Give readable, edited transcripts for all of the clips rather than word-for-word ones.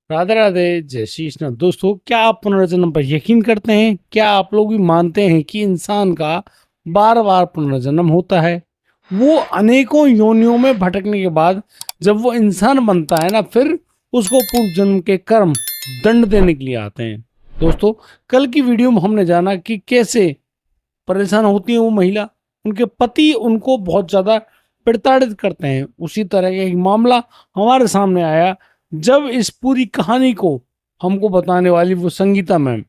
राधे राधे, जय श्री कृष्ण। दोस्तों, क्या आप पुनर्जन्म पर यकीन करते हैं? क्या आप लोग भी मानते हैं कि इंसान का बार बार पुनर्जन्म होता है? वो अनेकों योनियों में भटकने के बाद जब वो इंसान बनता है ना, फिर उसको पूर्व जन्म के कर्म दंड देने के लिए आते हैं। दोस्तों, कल की वीडियो में हमने जाना कि कैसे परेशान होती है वो महिला, उनके पति उनको बहुत ज्यादा प्रताड़ित करते हैं। उसी तरह का एक मामला हमारे सामने आया जब इस पूरी कहानी को हमको बताने वाली वो संगीता मैम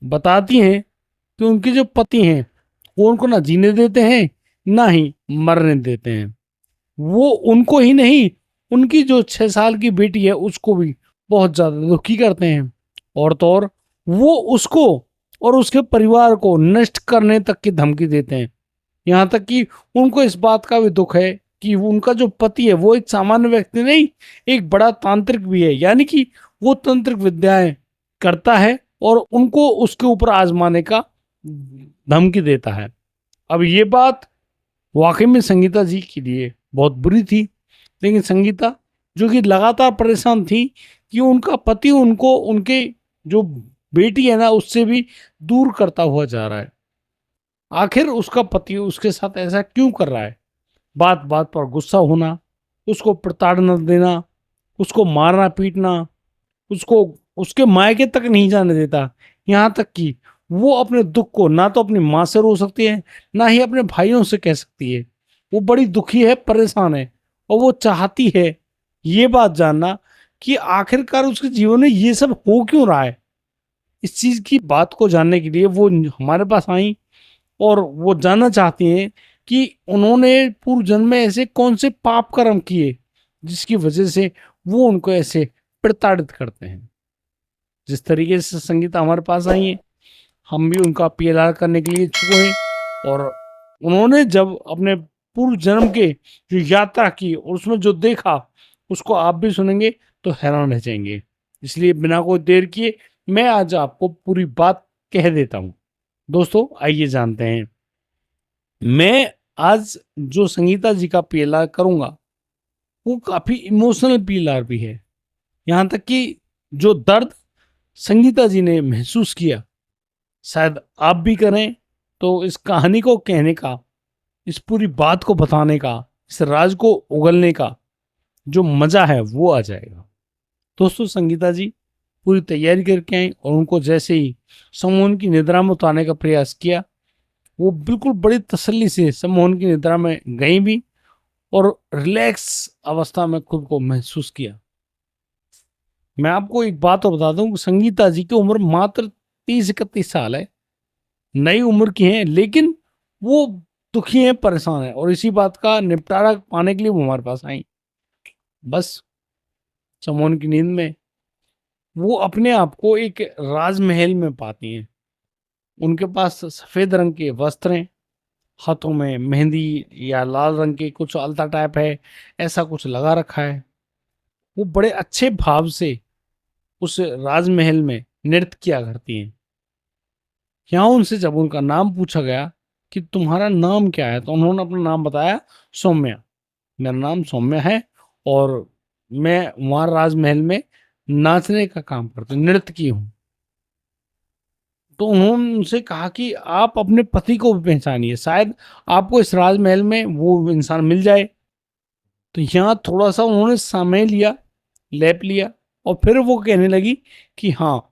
बताती हैं कि उनके जो पति हैं वो उनको ना जीने देते हैं, ना ही मरने देते हैं। वो उनको ही नहीं, उनकी जो 6 साल की बेटी है उसको भी बहुत ज्यादा दुखी करते हैं। और तो और वो उसको और उसके परिवार को नष्ट करने तक की धमकी देते हैं। यहाँ तक कि उनको इस बात का भी दुख है कि उनका जो पति है वो एक सामान्य व्यक्ति नहीं, एक बड़ा तांत्रिक भी है। यानी कि वो तांत्रिक विद्याएं करता है और उनको उसके ऊपर आजमाने का धमकी देता है। अब ये बात वाकई में संगीता जी के लिए बहुत बुरी थी। लेकिन संगीता, जो कि लगातार परेशान थी कि उनका पति उनको उनके जो बेटी है ना उससे भी दूर करता हुआ जा रहा है, आखिर उसका पति उसके साथ ऐसा क्यों कर रहा है? बात बात पर गुस्सा होना, उसको प्रताड़ना देना, उसको मारना पीटना, उसको उसके मायके तक नहीं जाने देता। यहाँ तक कि वो अपने दुख को ना तो अपनी माँ से रो सकती है, ना ही अपने भाइयों से कह सकती है। वो बड़ी दुखी है, परेशान है, और वो चाहती है ये बात जानना कि आखिरकार उसके जीवन में ये सब हो क्यों रहा है। इस चीज की बात को जानने के लिए वो हमारे पास आई और वो जानना चाहती हैं कि उन्होंने पूर्व जन्म में ऐसे कौन से पाप कर्म किए जिसकी वजह से वो उनको ऐसे प्रताड़ित करते हैं। जिस तरीके से संगीता हमारे पास आई है, हम भी उनका पीएलआर करने के लिए इच्छुक हैं। और उन्होंने जब अपने पूर्व जन्म के जो यात्रा की और उसमें जो देखा उसको आप भी सुनेंगे तो हैरान रह जाएंगे। इसलिए बिना कोई देर किए मैं आज आपको पूरी बात कह देता हूँ। दोस्तों, आइए जानते हैं। मैं आज जो संगीता जी का पीएलआर करूंगा वो काफी इमोशनल पीएलआर भी है। यहां तक कि जो दर्द संगीता जी ने महसूस किया शायद आप भी करें, तो इस कहानी को कहने का, इस पूरी बात को बताने का, इस राज को उगलने का जो मजा है वो आ जाएगा। दोस्तों, संगीता जी पूरी तैयारी करके आई और उनको जैसे ही सम्मोहन की निद्रा में उतारने का प्रयास किया, वो बिल्कुल बड़ी तसल्ली से सम्मोहन की निद्रा में गई भी और रिलैक्स अवस्था में खुद को महसूस किया। मैं आपको एक बात और बता दूं कि संगीता जी की उम्र मात्र 30-31 साल है, नई उम्र की है, लेकिन वो दुखी है, परेशान है, और इसी बात का निपटारा पाने के लिए वो हमारे पास आई। बस चमोन की नींद में वो अपने आप को एक राजमहल में पाती हैं। उनके पास सफेद रंग के वस्त्र हैं, हाथों में मेहंदी या लाल रंग के कुछ अलता टाइप है, ऐसा कुछ लगा रखा है। वो बड़े अच्छे भाव से उस राजमहल में नृत्य किया करती हैं। यहाँ उनसे जब उनका नाम पूछा गया कि तुम्हारा नाम क्या है, तो उन्होंने अपना नाम बताया, सौम्या। मेरा नाम सौम्या है और मैं वहां राजमहल में नाचने का काम करती हूँ, नृत्य की हूँ। तो उन्होंने उनसे कहा कि आप अपने पति को भी पहचानिए, शायद आपको इस राजमहल में वो इंसान मिल जाए। तो यहाँ थोड़ा सा उन्होंने समय लिया, लेप लिया, और फिर वो कहने लगी कि हाँ,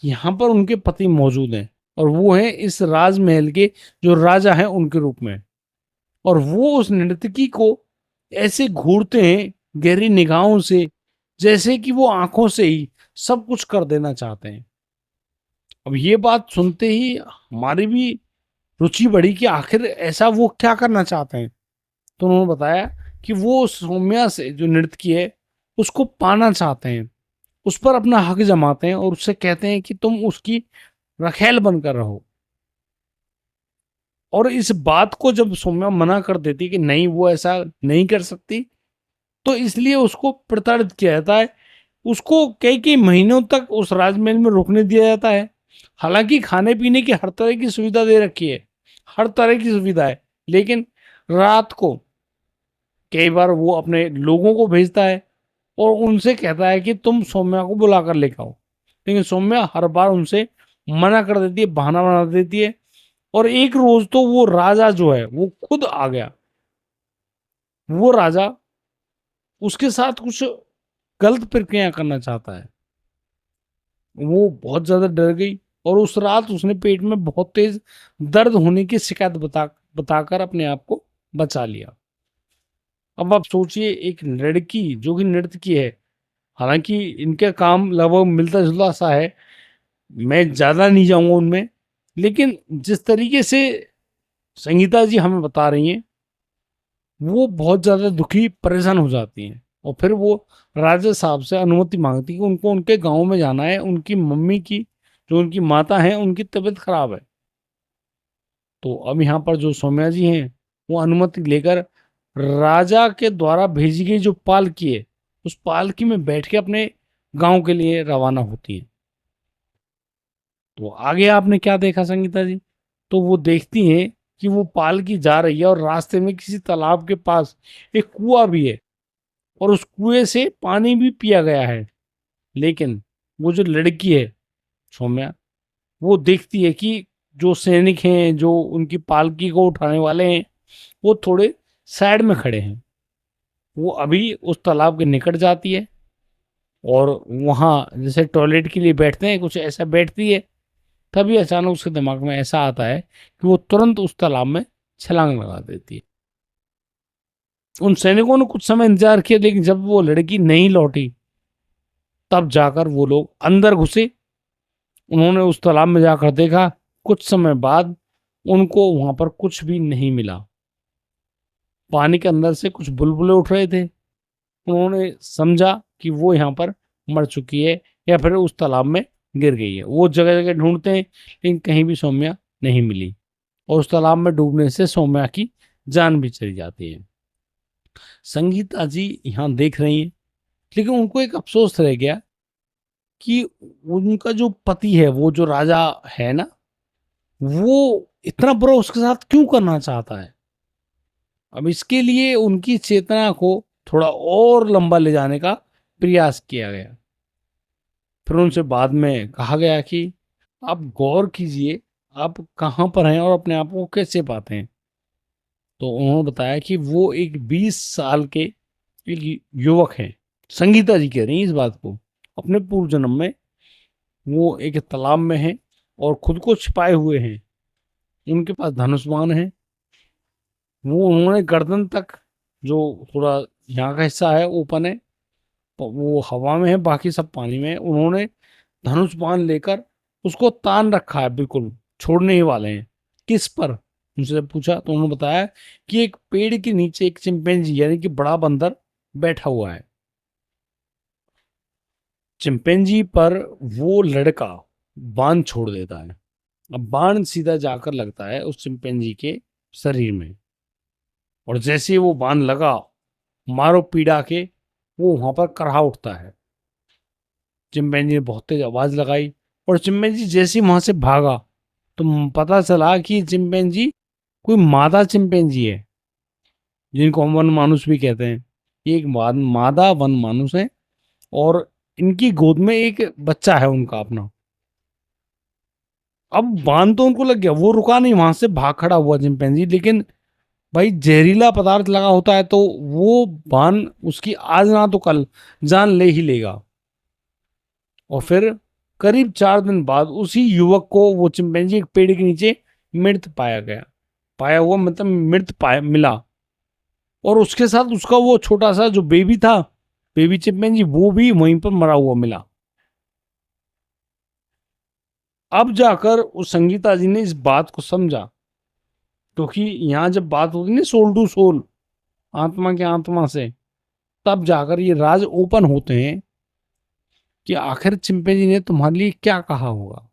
यहाँ पर उनके पति मौजूद हैं और वो हैं इस राजमहल के जो राजा हैं उनके रूप में। और वो उस नर्तकी को ऐसे घूरते हैं गहरी निगाहों से, जैसे कि वो आंखों से ही सब कुछ कर देना चाहते हैं। अब ये बात सुनते ही हमारी भी रुचि बढ़ी कि आखिर ऐसा वो क्या करना चाहते हैं। तो उन्होंने बताया कि वो सौम्या से जो नृत्य की है उसको पाना चाहते हैं, उस पर अपना हक जमाते हैं और उससे कहते हैं कि तुम उसकी रखेल बनकर रहो। और इस बात को जब सौम्या मना कर देती कि नहीं, वो ऐसा नहीं कर सकती, तो इसलिए उसको प्रताड़ित किया जाता है। उसको कई कई महीनों तक उस राजमहल में रोकने दिया जाता है। हालांकि खाने पीने की हर तरह की सुविधा दे रखी है, हर तरह की सुविधा है, लेकिन रात को कई बार वो अपने लोगों को भेजता है और उनसे कहता है कि तुम सौम्या को बुला कर लेकर आओ। लेकिन सौम्या हर बार उनसे मना कर देती है, बहाना बना देती है। और एक रोज तो वो राजा जो है वो खुद आ गया। वो राजा उसके साथ कुछ गलत प्रक्रिया करना चाहता है। वो बहुत ज्यादा डर गई और उस रात उसने पेट में बहुत तेज दर्द होने की शिकायत बताकर अपने आप को बचा लिया। अब आप सोचिए, एक लड़की जो कि नर्तकी है, हालांकि इनका काम लगभग मिलता जुलता सा है, मैं ज्यादा नहीं जाऊंगा उनमें, लेकिन जिस तरीके से संगीता जी हमें बता रही हैं, वो बहुत ज्यादा दुखी परेशान हो जाती हैं। और फिर वो राजा साहब से अनुमति मांगती कि उनको उनके गांव में जाना है। उनकी मम्मी की, जो उनकी माता है, उनकी तबीयत खराब है। तो अब यहाँ पर जो सौम्या जी हैं, वो अनुमति लेकर राजा के द्वारा भेजी गई जो पालकी है, उस पालकी में बैठ के अपने गांव के लिए रवाना होती हैं। तो आगे आपने क्या देखा संगीता जी? तो वो देखती हैं कि वो पालकी जा रही है और रास्ते में किसी तालाब के पास एक कुआं भी है और उस कुएं से पानी भी पिया गया है। लेकिन वो जो लड़की है सौम्या, वो देखती है कि जो सैनिक हैं, जो उनकी पालकी को उठाने वाले हैं, वो थोड़े साइड में खड़े हैं। वो अभी उस तालाब के निकट जाती है और वहां जैसे टॉयलेट के लिए बैठते हैं, कुछ ऐसा बैठती है। तभी अचानक उसके दिमाग में ऐसा आता है कि वो तुरंत उस तालाब में छलांग लगा देती है। उन सैनिकों ने कुछ समय इंतजार किया, लेकिन जब वो लड़की नहीं लौटी, तब जाकर वो लोग अंदर घुसे। उन्होंने उस तालाब में जाकर देखा। कुछ समय बाद उनको वहां पर कुछ भी नहीं मिला। पानी के अंदर से कुछ बुलबुले उठ रहे थे। उन्होंने समझा कि वो यहाँ पर मर चुकी है या फिर उस तालाब में गिर गई है। वो जगह जगह ढूंढते हैं, लेकिन कहीं भी सौम्या नहीं मिली। और उस तालाब में डूबने से सौम्या की जान भी चली जाती है। संगीता जी यहाँ देख रही हैं, लेकिन उनको एक अफसोस रह गया कि उनका जो पति है, वो जो राजा है ना, वो इतना बुरा उसके साथ क्यों करना चाहता है। अब इसके लिए उनकी चेतना को थोड़ा और लंबा ले जाने का प्रयास किया गया। फिर उनसे बाद में कहा गया कि आप गौर कीजिए, आप कहाँ पर हैं और अपने आप को कैसे पाते हैं। तो उन्होंने बताया कि वो एक 20 साल के एक युवक हैं। संगीता जी कह रही हैं इस बात को। अपने पूर्व जन्म में वो एक तालाब में हैं और खुद को छिपाए हुए हैं। उनके पास धनुष बाण है। वो उन्होंने गर्दन तक, जो थोड़ा यहाँ का हिस्सा है ओपन है, वो हवा में है, बाकी सब पानी में है। उन्होंने धनुष बाण लेकर उसको तान रखा है, बिल्कुल छोड़ने ही वाले हैं। किस पर, उनसे जब पूछा तो उन्होंने बताया कि एक पेड़ के नीचे एक चिंपैंजी यानी कि बड़ा बंदर बैठा हुआ है। चिंपैंजी पर वो लड़का बाण छोड़ देता है। अब बाण सीधा जाकर लगता है उस चिंपैंजी के शरीर में। और जैसे ही वो बाण लगा, मारो पीड़ा के वो वहां पर करहा उठता है। चिंपैंजी ने बहुत तेज आवाज लगाई और चिंपैंजी जैसे ही वहां से भागा, तो पता चला कि चिंपैंजी कोई मादा चिंपैंजी है, जिनको हम वन मानुस भी कहते हैं। ये एक मादा वन मानुस है और इनकी गोद में एक बच्चा है उनका अपना। अब बांध तो उनको लग गया, वो रुका नहीं, वहां से भाग खड़ा हुआ चिंपैंजी। लेकिन भाई जहरीला पदार्थ लगा होता है तो वो बाण उसकी आज ना तो कल जान ले ही लेगा। और फिर करीब 4 दिन बाद उसी युवक को वो चिंपैंजी एक पेड़ के नीचे मृत पाया गया। पाया हुआ मतलब मृत पाया मिला। और उसके साथ उसका वो छोटा सा जो बेबी था, बेबी चिंपैंजी, वो भी वहीं पर मरा हुआ मिला। अब जाकर उस संगीता जी ने इस बात को समझा, क्योंकि यहाँ जब बात होती है ना सोल टू सोल, आत्मा के आत्मा से, तब जाकर ये राज ओपन होते हैं कि आखिर चिंपैंजी ने तुम्हारे लिए क्या कहा होगा।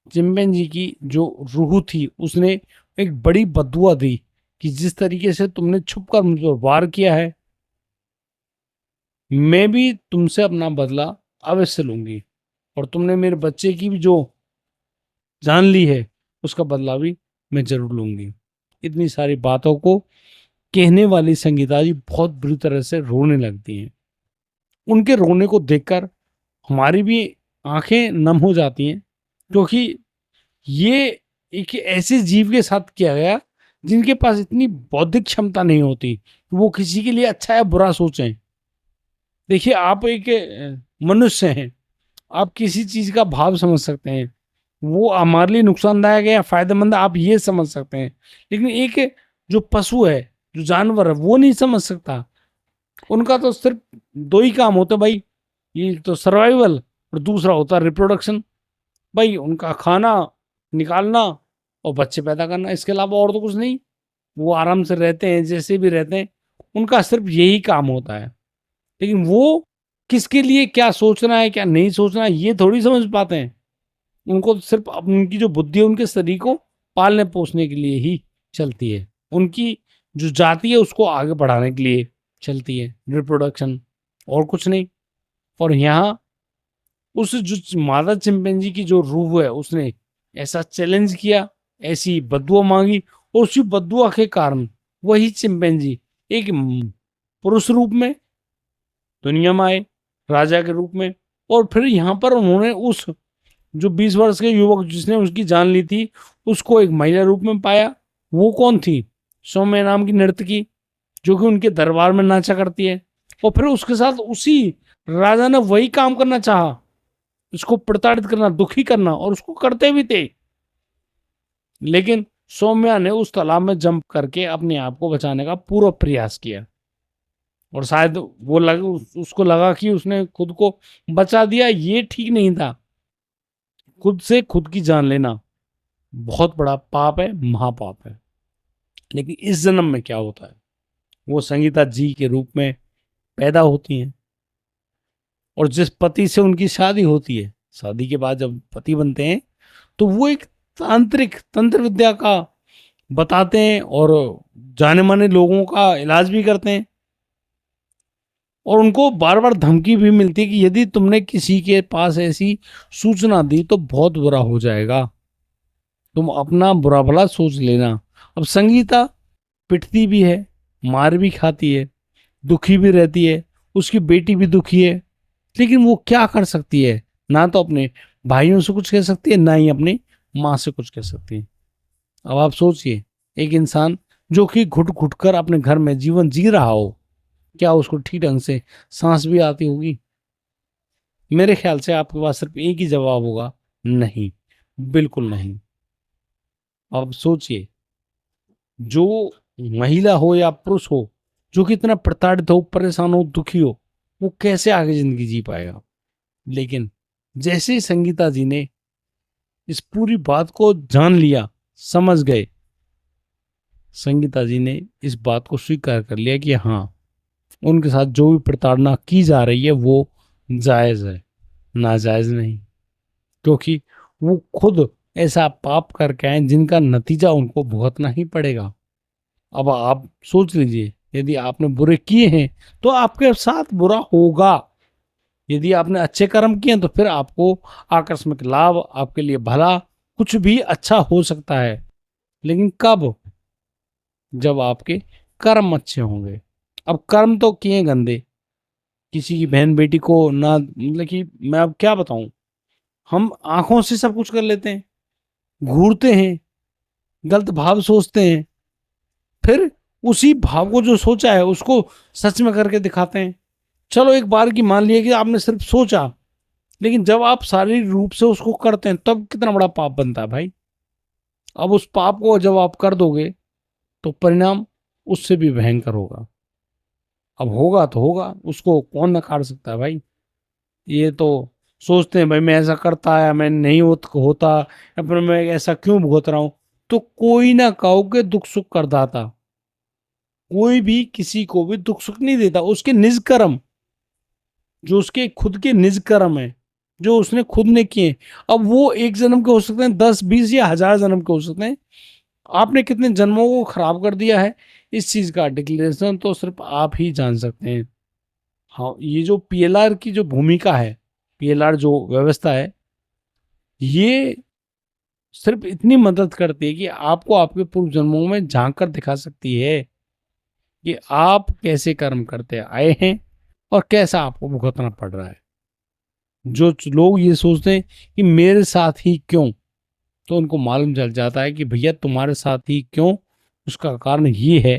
चिंपैंजी की जो रूह थी उसने एक बड़ी बददुआ दी कि जिस तरीके से तुमने छुपकर मुझ पर वार किया है, मैं भी तुमसे अपना बदला अवश्य लूंगी। और तुमने मेरे बच्चे की भी जो जान ली है, उसका बदला भी मैं जरूर लूंगी। इतनी सारी बातों को कहने वाली संगीता जी बहुत बुरी तरह से रोने लगती हैं। उनके रोने को देखकर हमारी भी आंखें नम हो जाती हैं, क्योंकि ये एक ऐसे जीव के साथ किया गया जिनके पास इतनी बौद्धिक क्षमता नहीं होती कि वो किसी के लिए अच्छा या बुरा सोचें। देखिए, आप एक मनुष्य हैं, आप किसी चीज का भाव समझ सकते हैं, वो हमारे लिए नुकसानदायक है या फायदेमंद है आप ये समझ सकते हैं, लेकिन एक जो पशु है, जो जानवर है, वो नहीं समझ सकता। उनका तो सिर्फ दो ही काम होते हैं भाई, ये तो सर्वाइवल और दूसरा होता है रिप्रोडक्शन। भाई उनका खाना निकालना और बच्चे पैदा करना, इसके अलावा और तो कुछ नहीं। वो आराम से रहते हैं जैसे भी रहते हैं, उनका सिर्फ यही काम होता है। लेकिन वो किसके लिए क्या सोचना है क्या नहीं सोचना है ये थोड़ी समझ पाते हैं। उनको तो सिर्फ उनकी जो बुद्धि है उनके शरीर को पालने पोसने के लिए ही चलती है, उनकी जो जाति है उसको आगे बढ़ाने के लिए चलती है रिप्रोडक्शन, और कुछ नहीं। और यहाँ उस जो मादा चिंपैंजी की जो रूह है उसने ऐसा चैलेंज किया, ऐसी बदुआ मांगी, और उसी बदुआ के कारण वही चिंपैंजी एक पुरुष रूप में दुनिया में आए, राजा के रूप में। और फिर यहाँ पर उन्होंने उस जो 20 वर्ष के युवक जिसने उसकी जान ली थी उसको एक महिला रूप में पाया। वो कौन थी? सौम्य नाम की नर्तकी, जो कि उनके दरबार में नाचा करती है। और फिर उसके साथ उसी राजा ने वही काम करना चाहा, उसको प्रताड़ित करना, दुखी करना, और उसको करते भी थे। लेकिन सौम्या ने उस तालाब में जंप करके अपने आप को बचाने का पूरा प्रयास किया, और शायद वो उसको लगा कि उसने खुद को बचा दिया। ये ठीक नहीं था। खुद से खुद की जान लेना बहुत बड़ा पाप है, महापाप है। लेकिन इस जन्म में क्या होता है, वो संगीता जी के रूप में पैदा होती हैं, और जिस पति से उनकी शादी होती है, शादी के बाद जब पति बनते हैं तो वो एक तांत्रिक तंत्र विद्या का बताते हैं और जाने माने लोगों का इलाज भी करते हैं। और उनको बार बार धमकी भी मिलती है कि यदि तुमने किसी के पास ऐसी सूचना दी तो बहुत बुरा हो जाएगा, तुम अपना बुरा भला सोच लेना। अब संगीता पिटती भी है, मार भी खाती है, दुखी भी रहती है, उसकी बेटी भी दुखी है, लेकिन वो क्या कर सकती है? ना तो अपने भाइयों से कुछ कह सकती है, ना ही अपनी माँ से कुछ कह सकती है। अब आप सोचिए, एक इंसान जो कि घुट घुट कर अपने घर में जीवन जी रहा हो, क्या उसको ठीक ढंग से सांस भी आती होगी? मेरे ख्याल से आपके पास सिर्फ एक ही जवाब होगा, नहीं, बिल्कुल नहीं। अब सोचिए, जो महिला हो या पुरुष हो, जो कि इतना प्रताड़ित हो, परेशान हो, दुखी हो, वो कैसे आगे जिंदगी जी पाएगा? लेकिन जैसे ही संगीता जी ने इस पूरी बात को जान लिया, समझ गए, संगीता जी ने इस बात को स्वीकार कर लिया कि हाँ, उनके साथ जो भी प्रताड़ना की जा रही है वो जायज है, नाजायज नहीं। क्योंकि वो खुद ऐसा पाप करके आए जिनका नतीजा उनको भुगतना ही पड़ेगा। अब आप सोच लीजिए, यदि आपने बुरे किए हैं तो आपके साथ बुरा होगा, यदि आपने अच्छे कर्म किए तो फिर आपको आकस्मिक लाभ, आपके लिए भला, कुछ भी अच्छा हो सकता है। लेकिन कब? जब आपके कर्म अच्छे होंगे। अब कर्म तो किए गंदे, किसी की बहन बेटी को ना, मतलब कि मैं अब क्या बताऊं, हम आंखों से सब कुछ कर लेते हैं, घूरते हैं, गलत भाव सोचते हैं, फिर उसी भाव को जो सोचा है उसको सच में करके दिखाते हैं। चलो एक बार की मान लिया कि आपने सिर्फ सोचा, लेकिन जब आप शारीरिक रूप से उसको करते हैं तब कितना बड़ा पाप बनता है भाई। अब उस पाप को जब आप कर दोगे तो परिणाम उससे भी भयंकर होगा। अब होगा तो होगा, उसको कौन नकार सकता है भाई। ये तो सोचते हैं भाई मैं ऐसा करता है, मैं नहीं होता, या फिर मैं ऐसा क्यों भुगत रहा हूं। तो कोई ना कहोगे दुख सुख करदाता, कोई भी किसी को भी दुख सुख नहीं देता। उसके निज कर्म, जो उसके खुद के निज कर्म है, जो उसने खुद ने किए, अब वो एक जन्म के हो सकते हैं, 10 20 या 1000 जन्म के हो सकते हैं। आपने कितने जन्मों को खराब कर दिया है, इस चीज का डिक्लेरेशन तो सिर्फ आप ही जान सकते हैं। हाँ, ये जो पीएलआर की जो भूमिका है, पीएलआर जो व्यवस्था है, ये सिर्फ इतनी मदद करती है कि आपको आपके पूर्व जन्मों में झांक कर दिखा सकती है कि आप कैसे कर्म करते आए हैं और कैसा आपको भुगतना पड़ रहा है। जो लोग ये सोचते हैं कि मेरे साथ ही क्यों, तो उनको मालूम चल जाता है कि भैया तुम्हारे साथ ही क्यों, उसका कारण ये है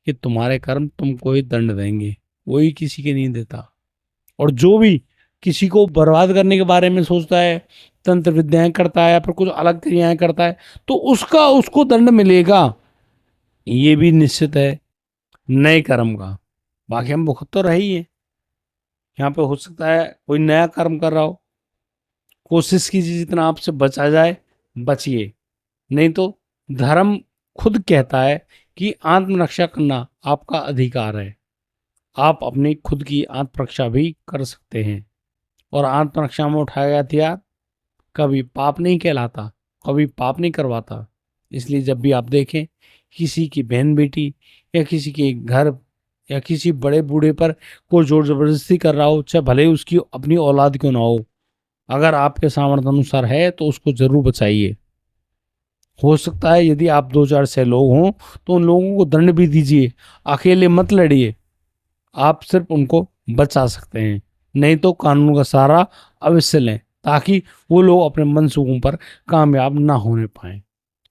कि तुम्हारे कर्म तुमको ही दंड देंगे, कोई किसी के नहीं देता। और जो भी किसी को बर्बाद करने के बारे में सोचता है, तंत्र विद्याएं करता है या फिर कुछ अलग क्रियाएं करता है, तो उसका उसको दंड मिलेगा, ये भी निश्चित है, नए कर्म का। बाकी हम भुगत तो रही है। यहाँ पे हो सकता है कोई नया कर्म कर रहा हो, कोशिश कीजिए जितना आपसे बचा जाए बचिए, नहीं तो धर्म खुद कहता है कि आत्मरक्षा करना आपका अधिकार है। आप अपनी खुद की आत्मरक्षा भी कर सकते हैं। और आत्मरक्षा में उठाया गया हथियार कभी पाप नहीं कहलाता, कभी पाप नहीं करवाता। इसलिए जब भी आप देखें किसी की बहन बेटी या किसी के घर या किसी बड़े बूढ़े पर कोई जोर जबरदस्ती कर रहा हो, चाहे भले ही उसकी अपनी औलाद क्यों ना हो, अगर आपके सामर्थ्य अनुसार है तो उसको जरूर बचाइए। हो सकता है यदि आप 2-4 लोग हों तो उन लोगों को दंड भी दीजिए, अकेले मत लड़िए, आप सिर्फ उनको बचा सकते हैं। नहीं तो कानून का सहारा अवश्य लें, ताकि वो लोग अपने मनसूबों पर कामयाब ना होने पाए।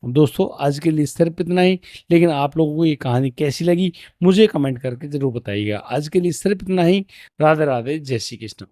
दोस्तों आज के लिए सिर्फ इतना ही, लेकिन आप लोगों को ये कहानी कैसी लगी मुझे कमेंट करके जरूर बताइएगा। आज के लिए सिर्फ इतना ही। राधे राधे, जय श्री कृष्ण।